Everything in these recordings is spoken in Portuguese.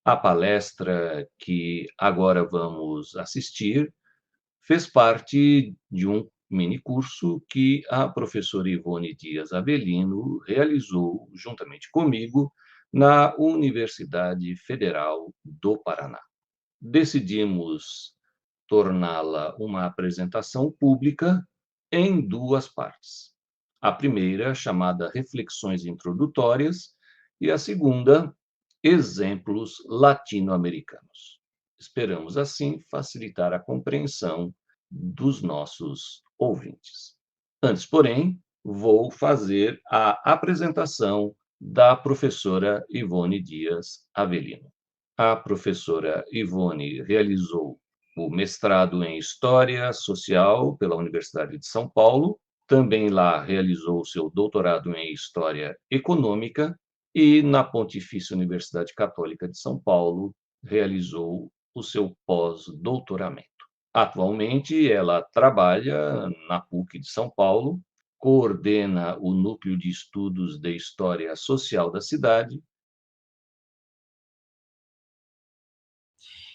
A palestra que agora vamos assistir fez parte de um minicurso que a professora Ivone Dias Avelino realizou juntamente comigo na Universidade Federal do Paraná. Decidimos torná-la uma apresentação pública em duas partes. A primeira, chamada Reflexões Introdutórias, e a segunda, Exemplos Latino-Americanos. Esperamos, assim, facilitar a compreensão dos nossos ouvintes. Antes, porém, vou fazer a apresentação da professora Ivone Dias Avelino. A professora Ivone realizou o mestrado em História Social pela Universidade de São Paulo, também lá realizou seu doutorado em História Econômica e, na Pontifícia Universidade Católica de São Paulo, realizou o seu pós-doutoramento. Atualmente, ela trabalha na PUC de São Paulo, coordena o Núcleo de Estudos de História Social da cidade.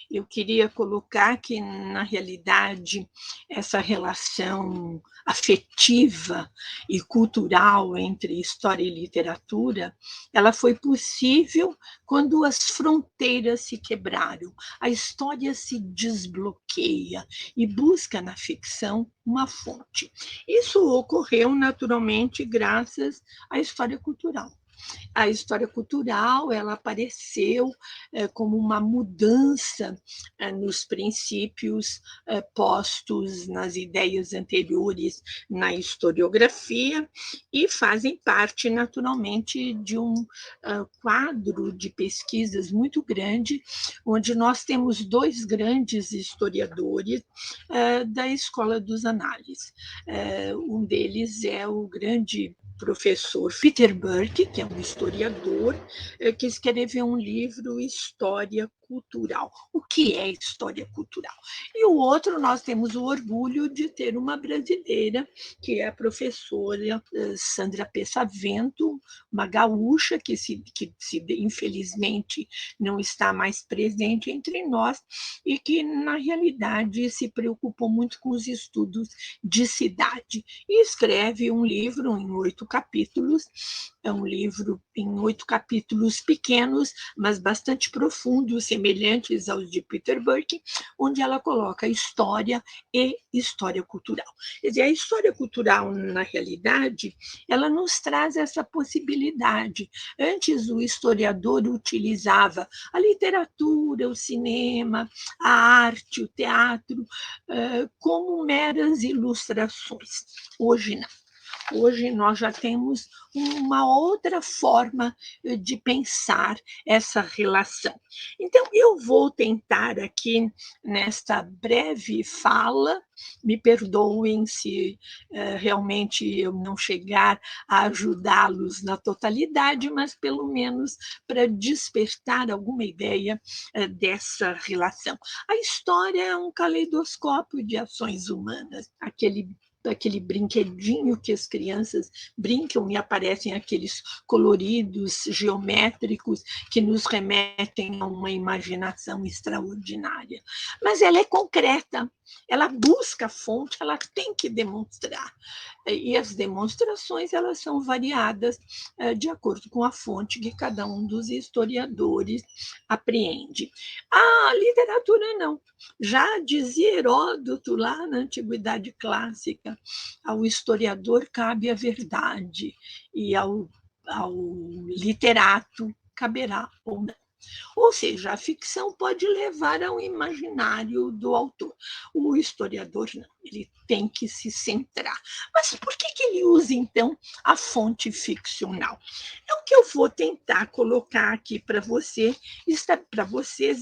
Eu queria colocar que, na realidade, essa relação afetiva e cultural entre história e literatura, ela foi possível quando as fronteiras se quebraram, a história se desbloqueia e busca na ficção uma fonte. Isso ocorreu naturalmente graças à história cultural. A história cultural ela apareceu como uma mudança nos princípios postos nas ideias anteriores na historiografia e fazem parte naturalmente de um quadro de pesquisas muito grande, onde nós temos dois grandes historiadores da Escola dos Análises. Um deles é o grande professor Peter Burke, que é um historiador, que escreveu um livro, História Cultural. O que é história cultural? E o outro, nós temos o orgulho de ter uma brasileira, que é a professora Sandra Pessavento, uma gaúcha infelizmente não está mais presente entre nós e que, na realidade, se preocupou muito com os estudos de cidade e escreve um livro em 8 capítulos. É um livro em 8 capítulos pequenos, mas bastante profundos, semelhantes aos de Peter Burke, onde ela coloca história e história cultural. Quer dizer, a história cultural, na realidade, ela nos traz essa possibilidade. Antes, o historiador utilizava a literatura, o cinema, a arte, o teatro, como meras ilustrações. Hoje não. Hoje nós já temos uma outra forma de pensar essa relação. Então, eu vou tentar aqui, nesta breve fala, me perdoem se realmente eu não chegar a ajudá-los na totalidade, mas pelo menos para despertar alguma ideia dessa relação. A história é um caleidoscópio de ações humanas, aquele brinquedinho que as crianças brincam e aparecem aqueles coloridos geométricos que nos remetem a uma imaginação extraordinária. Mas ela é concreta, ela busca a fonte, ela tem que demonstrar. E as demonstrações elas são variadas de acordo com a fonte que cada um dos historiadores apreende. A literatura não. Já dizia Heródoto lá na Antiguidade Clássica, ao historiador cabe a verdade e ao literato caberá ou não. Ou seja, a ficção pode levar ao imaginário do autor. O historiador não, ele tem que se centrar. Mas por que ele usa, então, a fonte ficcional? É o que eu vou tentar colocar aqui para vocês,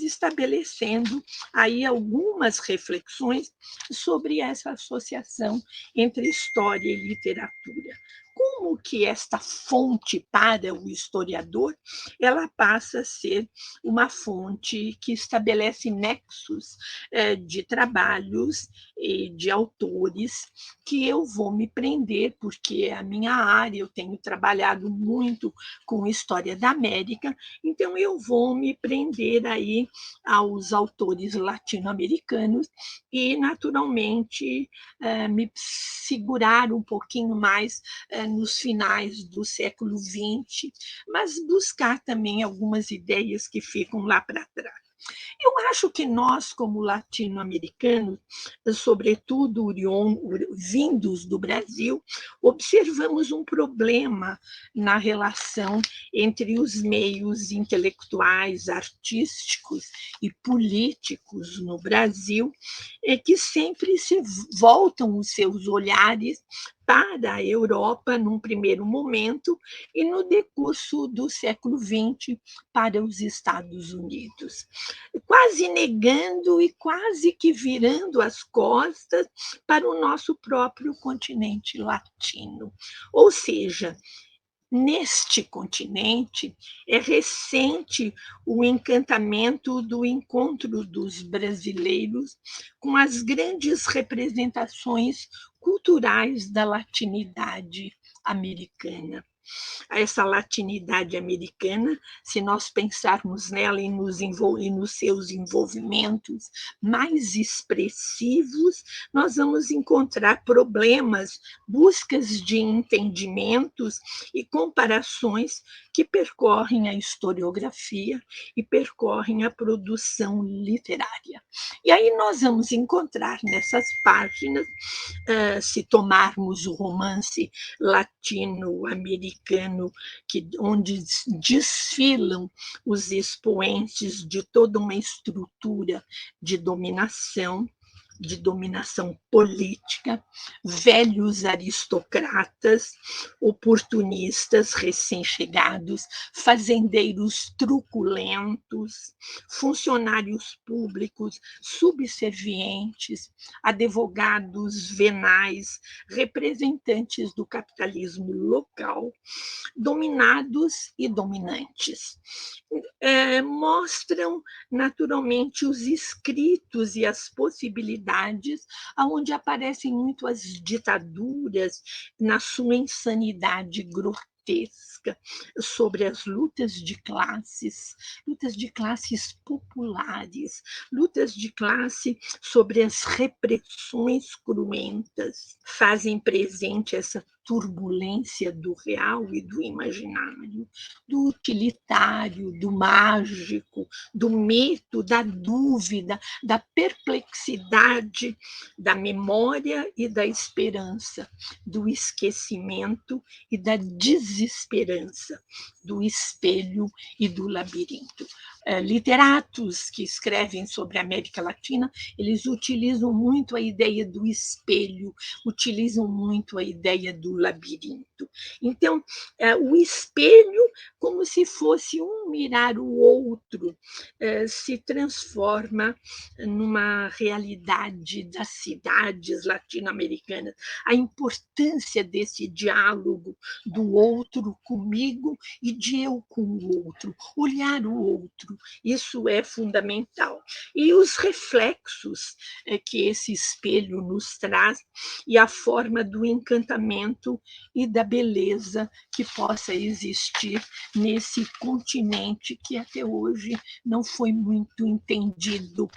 estabelecendo aí algumas reflexões sobre essa associação entre história e literatura. como que esta fonte para o historiador, ela passa a ser uma fonte que estabelece nexos de trabalhos e de autores que eu vou me prender, porque é a minha área, eu tenho trabalhado muito com história da América, então eu vou me prender aí aos autores latino-americanos e, naturalmente, me segurar um pouquinho mais nos finais do século XX, mas buscar também algumas ideias que ficam lá para trás. Eu acho que nós, como latino-americanos, sobretudo vindos do Brasil, observamos um problema na relação entre os meios intelectuais, artísticos e políticos no Brasil, que sempre se voltam os seus olhares para a Europa num primeiro momento e no decurso do século XX para os Estados Unidos, quase negando e quase que virando as costas para o nosso próprio continente latino. Ou seja, neste continente é recente o encantamento do encontro dos brasileiros com as grandes representações culturais da latinidade americana. Essa latinidade americana, se nós pensarmos nela e nos seus envolvimentos mais expressivos, nós vamos encontrar problemas, buscas de entendimentos e comparações que percorrem a historiografia e percorrem a produção literária. E aí nós vamos encontrar nessas páginas, se tomarmos o romance latino-americano, onde desfilam os expoentes de toda uma estrutura de dominação política, velhos aristocratas, oportunistas recém-chegados, fazendeiros truculentos, funcionários públicos subservientes, advogados venais, representantes do capitalismo local, dominados e dominantes. Mostram naturalmente os escritos e as possibilidades onde aparecem muito as ditaduras na sua insanidade grotesca, sobre as lutas de classes populares, lutas de classe sobre as repressões cruentas, fazem presente essa turbulência do real e do imaginário, do utilitário, do mágico, do mito, da dúvida, da perplexidade, da memória e da esperança, do esquecimento e da desesperança, do espelho e do labirinto. Literatos que escrevem sobre a América Latina, eles utilizam muito a ideia do espelho, utilizam muito a ideia do labirinto. Então, o espelho, como se fosse um mirar o outro, se transforma numa realidade das cidades latino-americanas. A importância desse diálogo do outro comigo e de eu com o outro, olhar o outro, isso é fundamental. E os reflexos que esse espelho nos traz e a forma do encantamento e da beleza que possa existir nesse continente que até hoje não foi muito entendido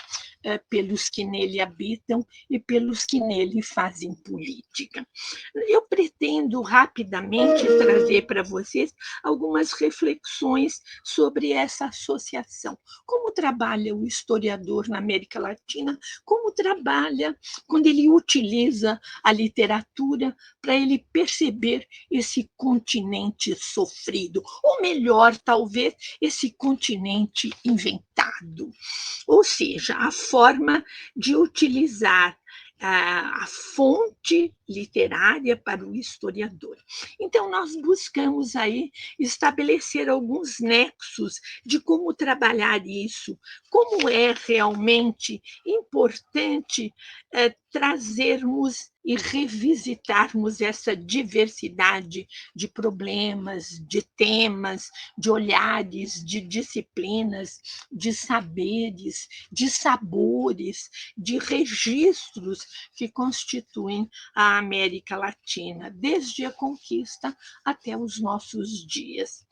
pelos que nele habitam e pelos que nele fazem política. Eu pretendo rapidamente trazer para vocês algumas reflexões sobre essa associação. Como trabalha o historiador na América Latina, como trabalha quando ele utiliza a literatura para ele perceber esse continente sofrido, ou melhor, talvez, esse continente inventado. Ou seja, a forma de utilizar a fonte literária para o historiador. Então, nós buscamos aí estabelecer alguns nexos de como trabalhar isso, como é realmente importante trazermos e revisitarmos essa diversidade de problemas, de temas, de olhares, de disciplinas, de saberes, de sabores, de registros que constituem a América Latina, desde a conquista até os nossos dias.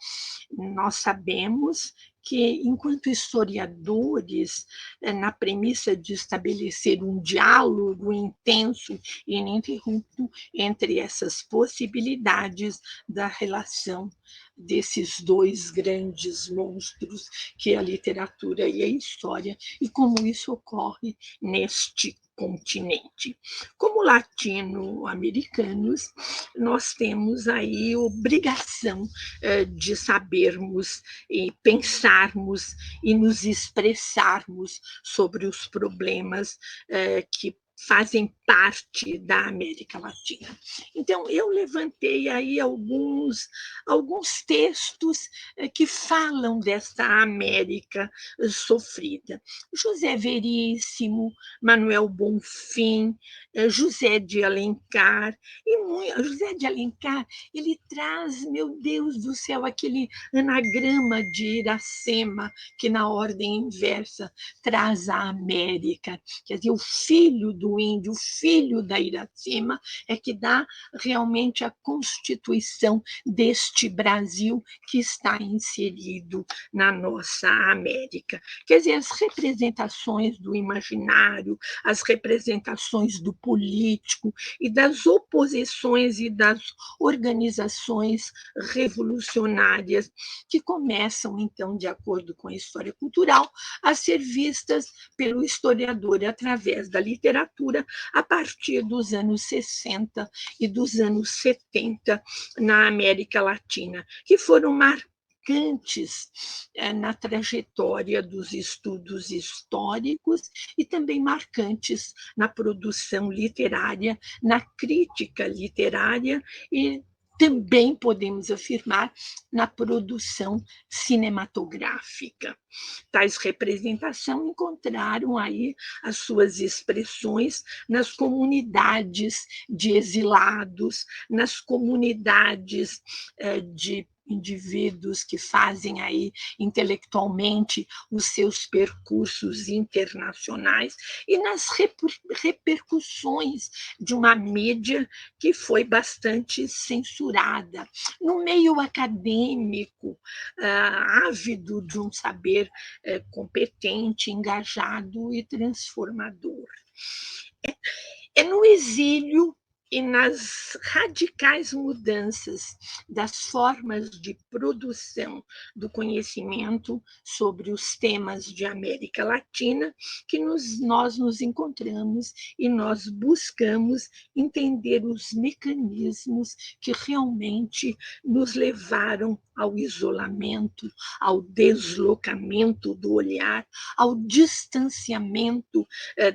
Nós sabemos que, enquanto historiadores, na premissa de estabelecer um diálogo intenso e ininterrupto entre essas possibilidades da relação desses dois grandes monstros, que é a literatura e a história, e como isso ocorre neste continente. Como latino-americanos, nós temos aí obrigação de sabermos e pensarmos e nos expressarmos sobre os problemas que fazem parte da América Latina. Então, eu levantei aí alguns textos que falam desta América sofrida. José Veríssimo, Manuel Bonfim, José de Alencar, José de Alencar, ele traz, meu Deus do céu, aquele anagrama de Iracema, que na ordem inversa traz a América. Quer dizer, o filho do índio, o filho da Iracema, é que dá realmente a constituição deste Brasil que está inserido na nossa América. Quer dizer, as representações do imaginário, as representações do político e das oposições e das organizações revolucionárias que começam, então, de acordo com a história cultural, a ser vistas pelo historiador através da literatura a partir dos anos 60 e dos anos 70 na América Latina, que foram marcantes na trajetória dos estudos históricos e também marcantes na produção literária, na crítica literária e também podemos afirmar na produção cinematográfica. Tais representações encontraram aí as suas expressões nas comunidades de exilados, nas comunidades de indivíduos que fazem aí intelectualmente os seus percursos internacionais e nas repercussões de uma mídia que foi bastante censurada. No meio acadêmico, ávido de um saber competente, engajado e transformador. É no exílio e nas radicais mudanças das formas de produção do conhecimento sobre os temas de América Latina que nós nos encontramos e nós buscamos entender os mecanismos que realmente nos levaram ao isolamento, ao deslocamento do olhar, ao distanciamento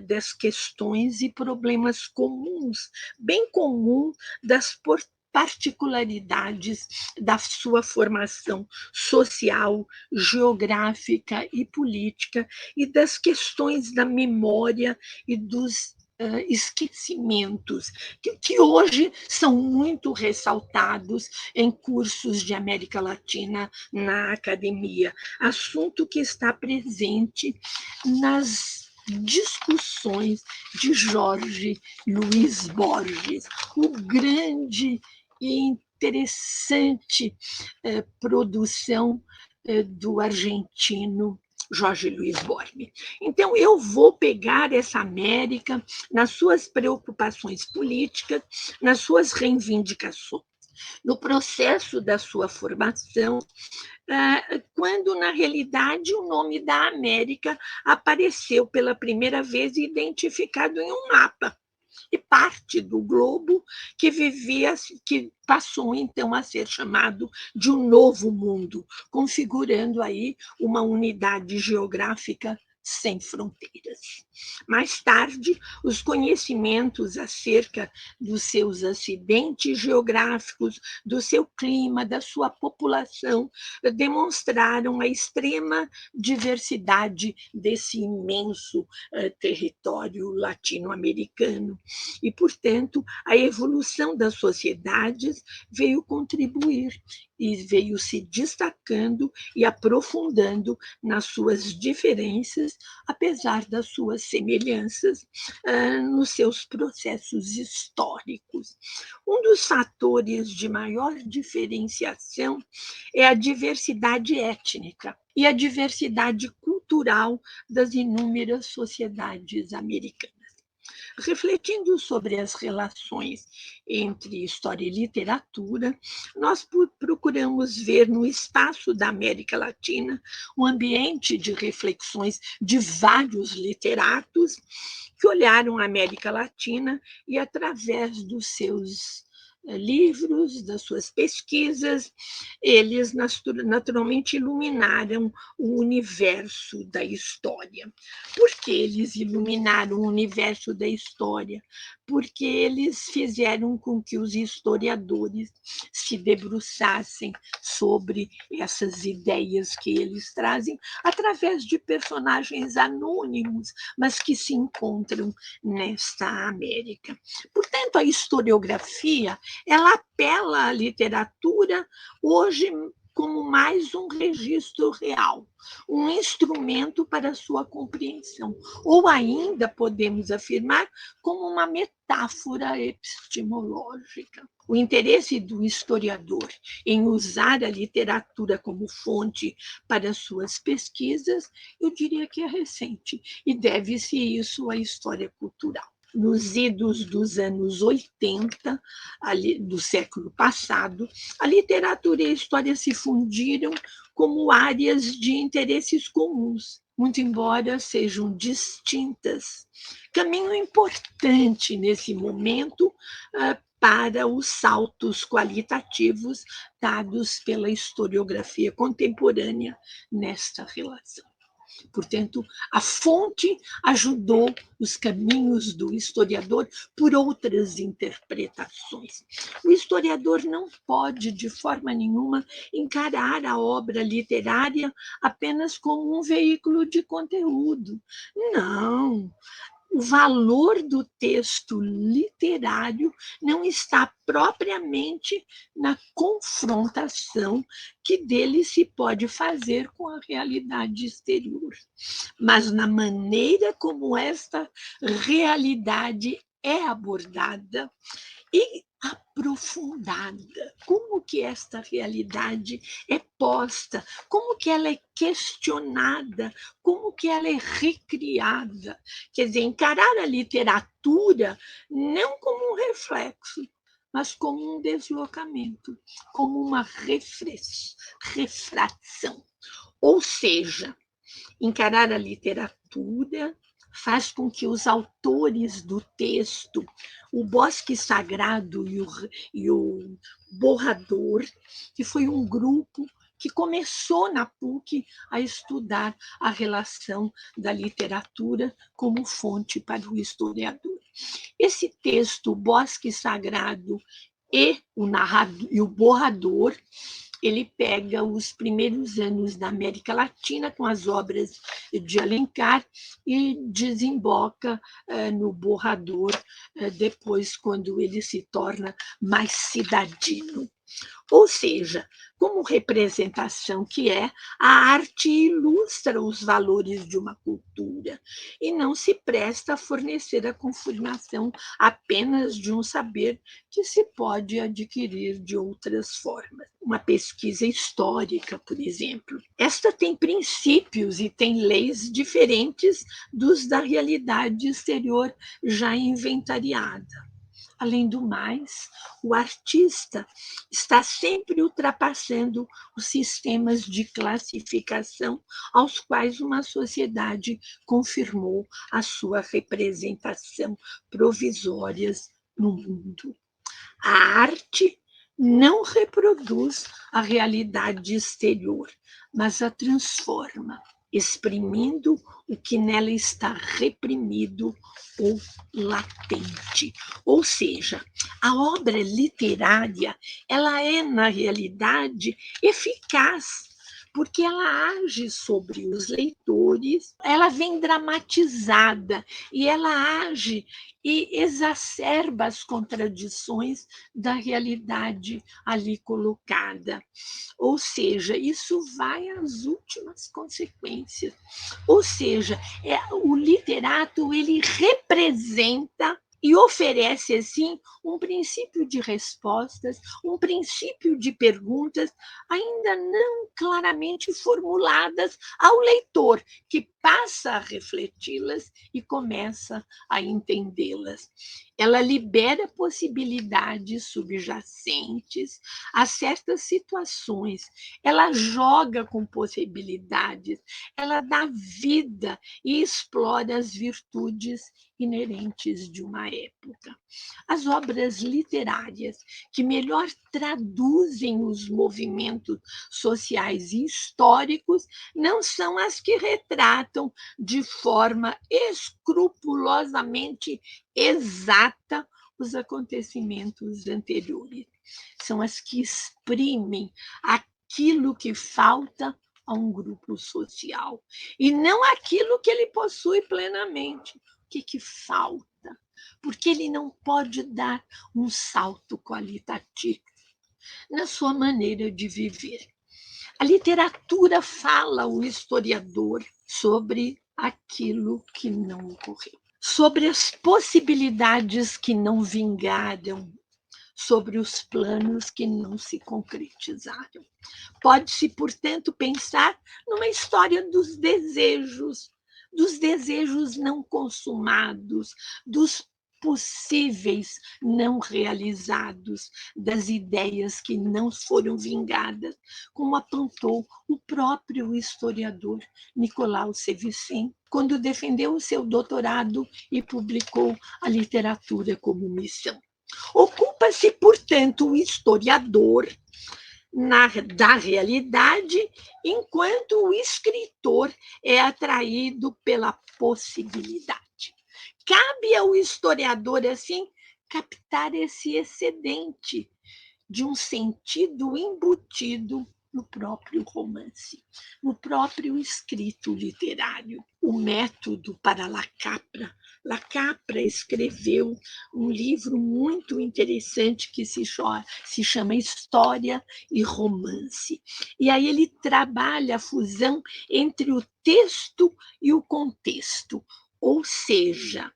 das questões e problemas comuns, bem comum das particularidades da sua formação social, geográfica e política e das questões da memória e dos esquecimentos, que hoje são muito ressaltados em cursos de América Latina na academia, assunto que está presente nas discussões de Jorge Luiz Borges, o grande e interessante produção do argentino Jorge Luiz Borges. Então, eu vou pegar essa América nas suas preocupações políticas, nas suas reivindicações, no processo da sua formação, quando, na realidade, o nome da América apareceu pela primeira vez identificado em um mapa. E parte do globo que passou então a ser chamado de um novo mundo, configurando aí uma unidade geográfica sem fronteiras. Mais tarde, os conhecimentos acerca dos seus acidentes geográficos, do seu clima, da sua população, demonstraram a extrema diversidade desse imenso território latino-americano. E, portanto, a evolução das sociedades veio contribuir e veio se destacando e aprofundando nas suas diferenças, apesar das suas semelhanças nos seus processos históricos. Um dos fatores de maior diferenciação é a diversidade étnica e a diversidade cultural das inúmeras sociedades americanas. Refletindo sobre as relações entre história e literatura, nós procuramos ver no espaço da América Latina um ambiente de reflexões de vários literatos que olharam a América Latina e, através dos seus livros, das suas pesquisas, eles naturalmente iluminaram o universo da história. Por que eles iluminaram o universo da história? Porque eles fizeram com que os historiadores se debruçassem sobre essas ideias que eles trazem através de personagens anônimos, mas que se encontram nesta América. Portanto, a historiografia ela apela à literatura hoje como mais um registro real, um instrumento para sua compreensão, ou ainda podemos afirmar como uma metáfora epistemológica. O interesse do historiador em usar a literatura como fonte para suas pesquisas, eu diria que é recente, e deve-se isso à história cultural. Nos idos dos anos 80, do século passado, a literatura e a história se fundiram como áreas de interesses comuns, muito embora sejam distintas. Caminho importante nesse momento para os saltos qualitativos dados pela historiografia contemporânea nesta relação. Portanto, a fonte ajudou os caminhos do historiador por outras interpretações. O historiador não pode, de forma nenhuma, encarar a obra literária apenas como um veículo de conteúdo. Não. O valor do texto literário não está propriamente na confrontação que dele se pode fazer com a realidade exterior, mas na maneira como esta realidade é abordada e aprofundada. Como que esta realidade é posta, como que ela é questionada, como que ela é recriada. Quer dizer, encarar a literatura não como um reflexo, mas como um deslocamento, como uma refração. Ou seja, encarar a literatura faz com que os autores do texto, o Bosque Sagrado e o Borrador, que foi um grupo que começou na PUC a estudar a relação da literatura como fonte para o historiador. Esse texto, o Bosque Sagrado e o Borrador, ele pega os primeiros anos da América Latina com as obras de Alencar e desemboca no Borrador depois, quando ele se torna mais cidadino. Ou seja, como representação que é, a arte ilustra os valores de uma cultura e não se presta a fornecer a confirmação apenas de um saber que se pode adquirir de outras formas. Uma pesquisa histórica, por exemplo. Esta tem princípios e tem leis diferentes dos da realidade exterior já inventariada. Além do mais, o artista está sempre ultrapassando os sistemas de classificação aos quais uma sociedade confirmou a sua representação provisórias no mundo. A arte não reproduz a realidade exterior, mas a transforma. exprimindo o que nela está reprimido ou latente. Ou seja, a obra literária, ela é, na realidade, eficaz, porque ela age sobre os leitores, ela vem dramatizada e ela age e exacerba as contradições da realidade ali colocada. Ou seja, isso vai às últimas consequências. Ou seja, o literato ele representa e oferece, assim, um princípio de respostas, um princípio de perguntas ainda não claramente formuladas ao leitor, que passa a refleti-las e começa a entendê-las. Ela libera possibilidades subjacentes a certas situações, ela joga com possibilidades, ela dá vida e explora as virtudes inerentes de uma época. As obras literárias que melhor traduzem os movimentos sociais e históricos não são as que retratam de forma escrupulosamente exata os acontecimentos anteriores. São as que exprimem aquilo que falta a um grupo social e não aquilo que ele possui plenamente. O que falta? Porque ele não pode dar um salto qualitativo na sua maneira de viver. A literatura fala ao historiador sobre aquilo que não ocorreu, sobre as possibilidades que não vingaram, sobre os planos que não se concretizaram. Pode-se, portanto, pensar numa história dos desejos não consumados, dos possíveis não realizados, das ideias que não foram vingadas, como apontou o próprio historiador Nicolau Sevissen, quando defendeu o seu doutorado e publicou A Literatura como Missão. Ocupa-se, portanto, o historiador da realidade, enquanto o escritor é atraído pela possibilidade. Cabe ao historiador, assim, captar esse excedente de um sentido embutido no próprio romance, no próprio escrito literário. O método para Lacapra. Lacapra escreveu um livro muito interessante que se chama História e Romance. E aí ele trabalha a fusão entre o texto e o contexto, ou seja,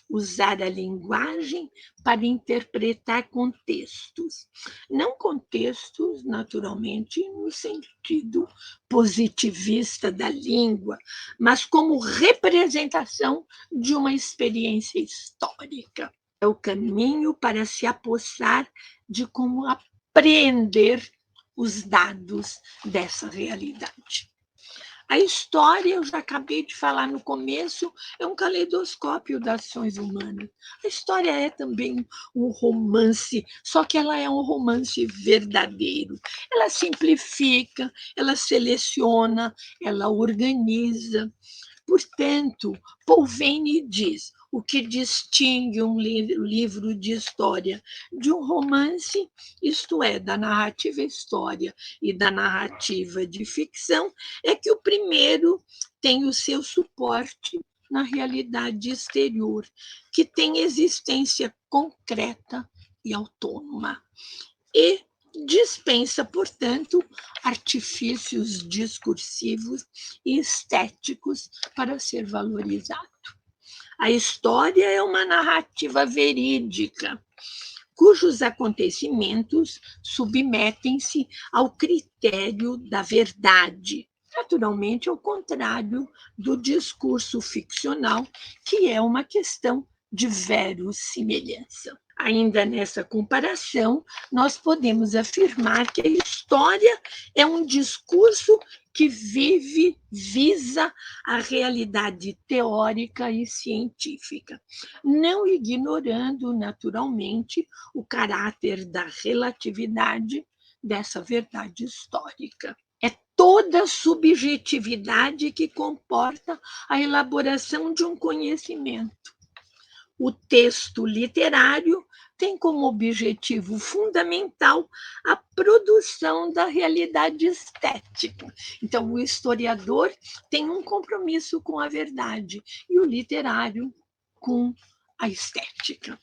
usar a linguagem para interpretar contextos. Não contextos, naturalmente, no sentido positivista da língua, mas como representação de uma experiência histórica. É o caminho para se apossar de como apreender os dados dessa realidade. A história, eu já acabei de falar no começo, é um caleidoscópio das ações humanas. A história é também um romance, só que ela é um romance verdadeiro. Ela simplifica, ela seleciona, ela organiza. Portanto, Paul Veyne diz: o que distingue um livro de história de um romance, isto é, da narrativa história e da narrativa de ficção, é que o primeiro tem o seu suporte na realidade exterior, que tem existência concreta e autônoma. E dispensa, portanto, artifícios discursivos e estéticos para ser valorizado. A história é uma narrativa verídica, cujos acontecimentos submetem-se ao critério da verdade, naturalmente ao contrário do discurso ficcional, que é uma questão de verossimilhança. Ainda nessa comparação, nós podemos afirmar que a história é um discurso que visa a realidade teórica e científica, não ignorando, naturalmente, o caráter da relatividade dessa verdade histórica. É toda subjetividade que comporta a elaboração de um conhecimento. O texto literário tem como objetivo fundamental a produção da realidade estética. Então, o historiador tem um compromisso com a verdade e o literário com a estética,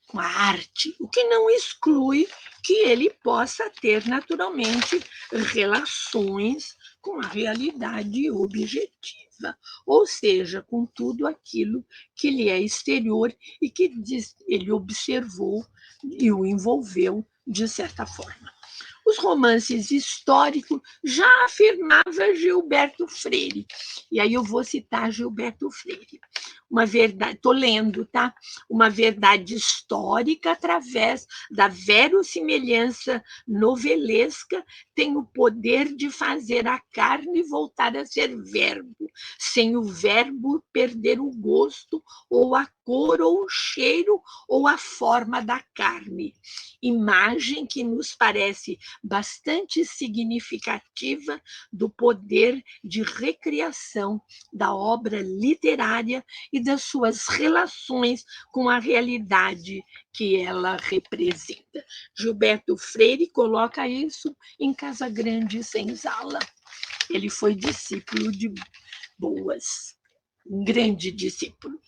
com a arte, o que não exclui que ele possa ter, naturalmente, relações com a realidade objetiva, ou seja, com tudo aquilo que lhe é exterior e que ele observou e o envolveu de certa forma. Os romances históricos já afirmava Gilberto Freire. E aí eu vou citar Gilberto Freire. Uma verdade, estou lendo, tá? Uma verdade histórica através da verossimilhança novelesca tem o poder de fazer a carne voltar a ser verbo, sem o verbo perder o gosto, ou a cor, ou o cheiro, ou a forma da carne. Imagem que nos parece bastante significativa do poder de recriação da obra literária e das suas relações com a realidade que ela representa. Gilberto Freire coloca isso em Casagrande Senzala. Ele foi discípulo de Boas, um grande discípulo.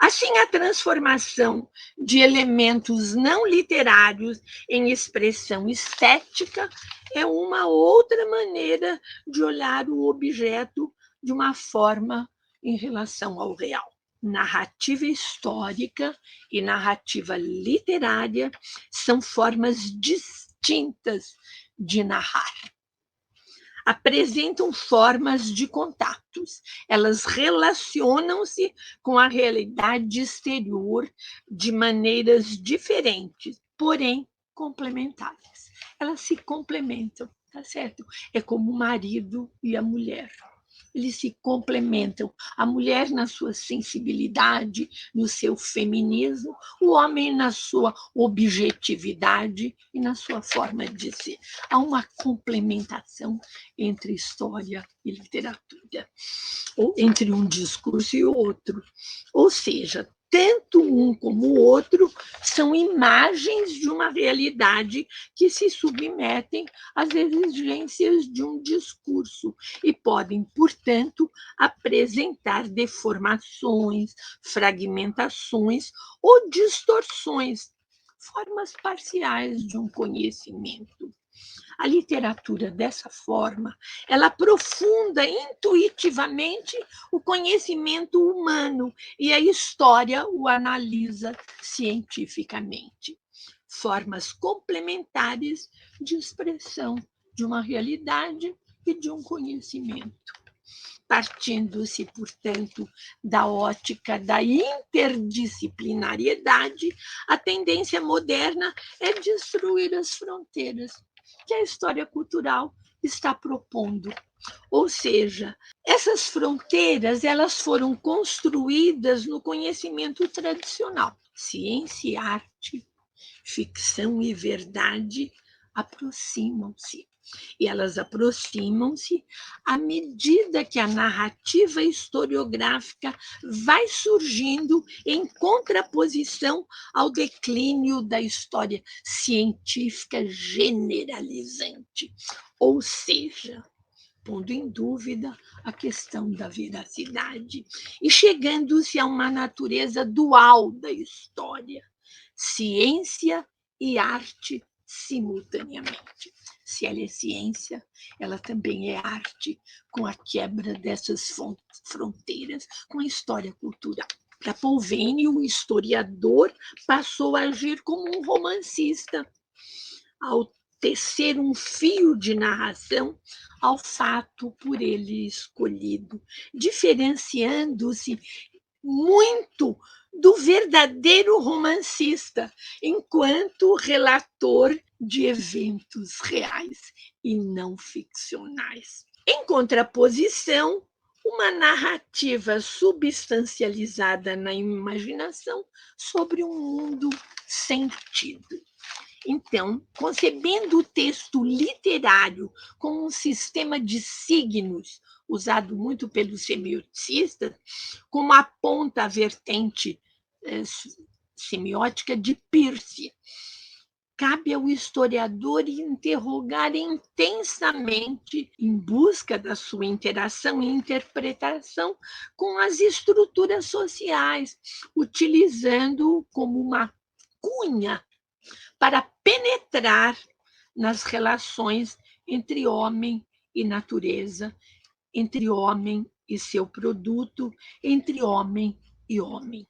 Assim, a transformação de elementos não literários em expressão estética é uma outra maneira de olhar o objeto de uma forma em relação ao real. Narrativa histórica e narrativa literária são formas distintas de narrar. Apresentam formas de contatos. Elas relacionam-se com a realidade exterior de maneiras diferentes, porém complementares. Elas se complementam, tá certo? É como o marido e a mulher. Eles se complementam. A mulher na sua sensibilidade, no seu feminismo, o homem na sua objetividade e na sua forma de ser. Há uma complementação entre história e literatura, ou entre um discurso e outro. Ou seja, tanto um como o outro são imagens de uma realidade que se submetem às exigências de um discurso e podem, portanto, apresentar deformações, fragmentações ou distorções, formas parciais de um conhecimento. A literatura, dessa forma, ela aprofunda intuitivamente o conhecimento humano e a história o analisa cientificamente. Formas complementares de expressão de uma realidade e de um conhecimento. Partindo-se, portanto, da ótica da interdisciplinariedade, a tendência moderna é destruir as fronteiras que a história cultural está propondo. Ou seja, essas fronteiras elas foram construídas no conhecimento tradicional. Ciência e arte, ficção e verdade aproximam-se. E elas aproximam-se à medida que a narrativa historiográfica vai surgindo em contraposição ao declínio da história científica generalizante. Ou seja, pondo em dúvida a questão da veracidade e chegando-se a uma natureza dual da história, ciência e arte simultaneamente. Se ela é ciência, ela também é arte, com a quebra dessas fronteiras com a história cultural. Para Polveni, o historiador passou a agir como um romancista, ao tecer um fio de narração ao fato por ele escolhido, diferenciando-se muito do verdadeiro romancista, enquanto relator de eventos reais e não ficcionais. Em contraposição, uma narrativa substancializada na imaginação sobre um mundo sentido. Então, concebendo o texto literário como um sistema de signos, usado muito pelos semioticistas, como aponta a vertente semiótica de Peirce, cabe ao historiador interrogar intensamente, em busca da sua interação e interpretação com as estruturas sociais, utilizando como uma cunha para penetrar nas relações entre homem e natureza, entre homem e seu produto, entre homem e homem.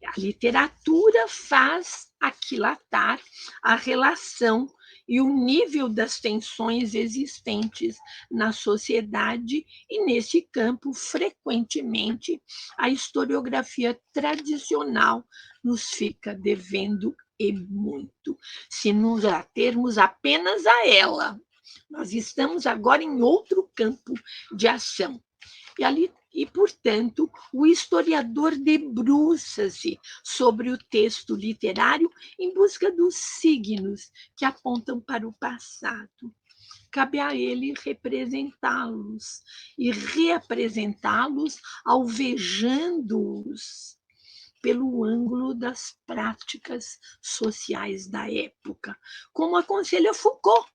A literatura faz aquilatar a relação e o nível das tensões existentes na sociedade, e nesse campo, frequentemente, a historiografia tradicional nos fica devendo e muito. Se nos atermos apenas a ela, nós estamos agora em outro campo de ação. E, portanto, o historiador debruça-se sobre o texto literário em busca dos signos que apontam para o passado. Cabe a ele representá-los e reapresentá-los, alvejando-os pelo ângulo das práticas sociais da época, como aconselha Foucault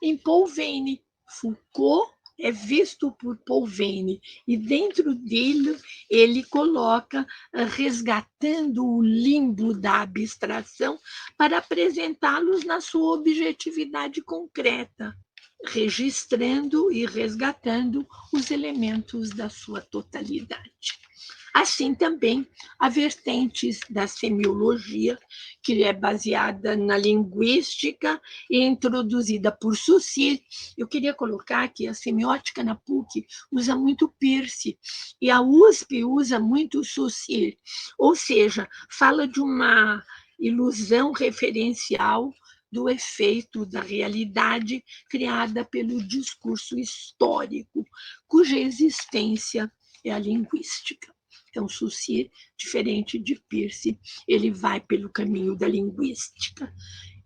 em Paul Veyne. Foucault é visto por Paul Veyne, e dentro dele ele coloca, resgatando o limbo da abstração para apresentá-los na sua objetividade concreta, registrando e resgatando os elementos da sua totalidade. Assim também a vertente da semiologia, que é baseada na linguística e introduzida por Saussure. Eu queria colocar que a semiótica na PUC usa muito Peirce e a USP usa muito Saussure, ou seja, fala de uma ilusão referencial do efeito da realidade criada pelo discurso histórico, cuja existência é a linguística. Então, Saussure, diferente de Peirce, ele vai pelo caminho da linguística.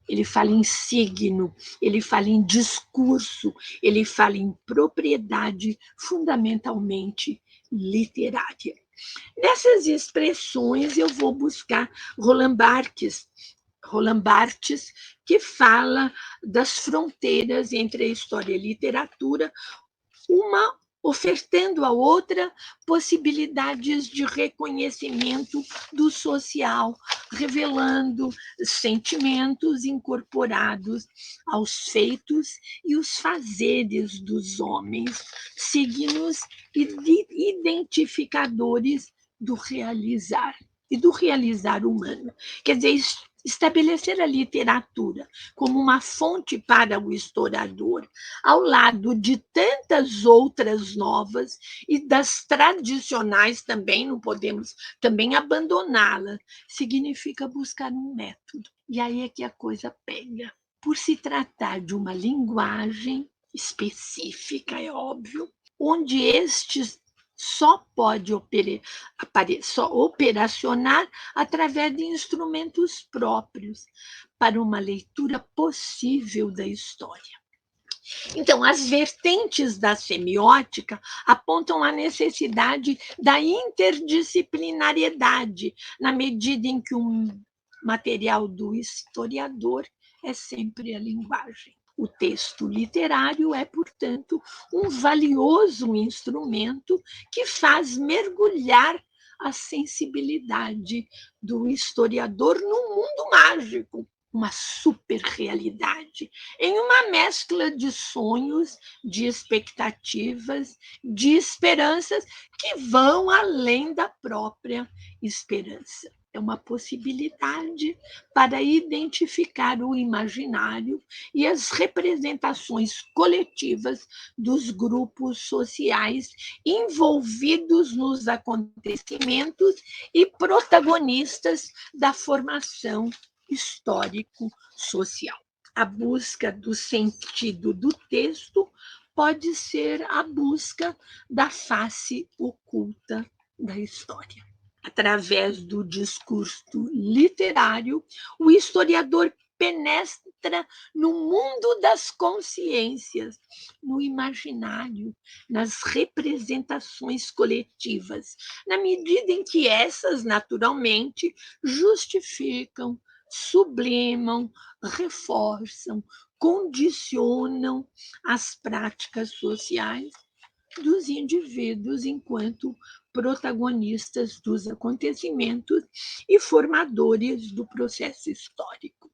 Ele fala em signo, ele fala em discurso, ele fala em propriedade fundamentalmente literária. Nessas expressões, eu vou buscar Roland Barthes, que fala das fronteiras entre a história e a literatura, uma ofertando a outra possibilidades de reconhecimento do social, revelando sentimentos incorporados aos feitos e os fazeres dos homens, signos identificadores do realizar e do realizar humano. Quer dizer, estabelecer a literatura como uma fonte para o historiador, ao lado de tantas outras novas e das tradicionais também, não podemos também abandoná-las, significa buscar um método. E aí é que a coisa pega. Por se tratar de uma linguagem específica, é óbvio, onde estes só pode operacionar através de instrumentos próprios para uma leitura possível da história. Então, as vertentes da semiótica apontam a necessidade da interdisciplinariedade, na medida em que o material do historiador é sempre a linguagem. O texto literário é, portanto, um valioso instrumento que faz mergulhar a sensibilidade do historiador num mundo mágico, uma superrealidade, em uma mescla de sonhos, de expectativas, de esperanças que vão além da própria esperança. É uma possibilidade para identificar o imaginário e as representações coletivas dos grupos sociais envolvidos nos acontecimentos e protagonistas da formação histórico-social. A busca do sentido do texto pode ser a busca da face oculta da história. Através do discurso literário, o historiador entra no mundo das consciências, no imaginário, nas representações coletivas, na medida em que essas, naturalmente, justificam, sublimam, reforçam, condicionam as práticas sociais dos indivíduos enquanto protagonistas dos acontecimentos e formadores do processo histórico.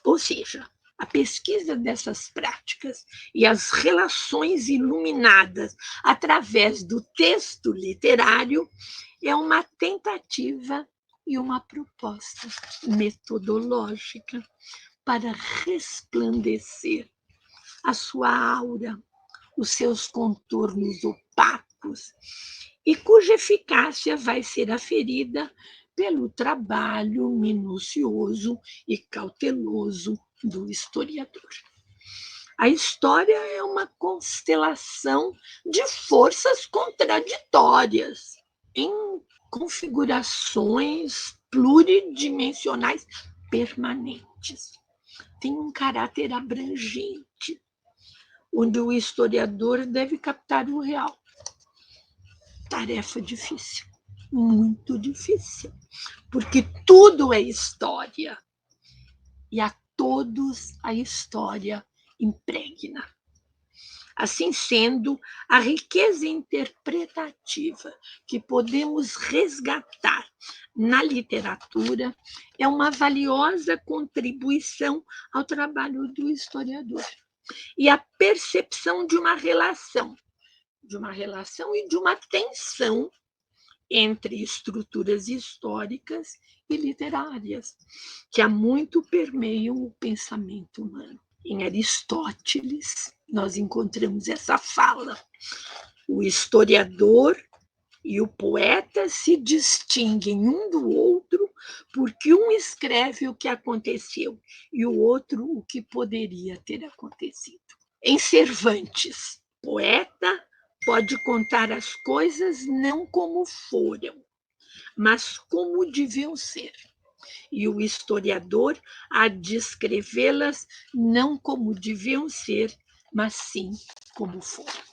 Ou seja, a pesquisa dessas práticas e as relações iluminadas através do texto literário é uma tentativa e uma proposta metodológica para resplandecer a sua aura, os seus contornos opacos, e cuja eficácia vai ser aferida pelo trabalho minucioso e cauteloso do historiador. A história é uma constelação de forças contraditórias, em configurações pluridimensionais permanentes. Tem um caráter abrangente, onde o historiador deve captar o real. Tarefa difícil, muito difícil, porque tudo é história e a todos a história impregna. Assim sendo, a riqueza interpretativa que podemos resgatar na literatura é uma valiosa contribuição ao trabalho do historiador. E a percepção de uma relação e de uma tensão entre estruturas históricas e literárias, que há muito permeiam o pensamento humano. Em Aristóteles, nós encontramos essa fala: o historiador e o poeta se distinguem um do outro porque um escreve o que aconteceu e o outro o que poderia ter acontecido. Em Cervantes, poeta pode contar as coisas não como foram, mas como deviam ser. E o historiador há de escrevê-las não como deviam ser, mas sim como foram.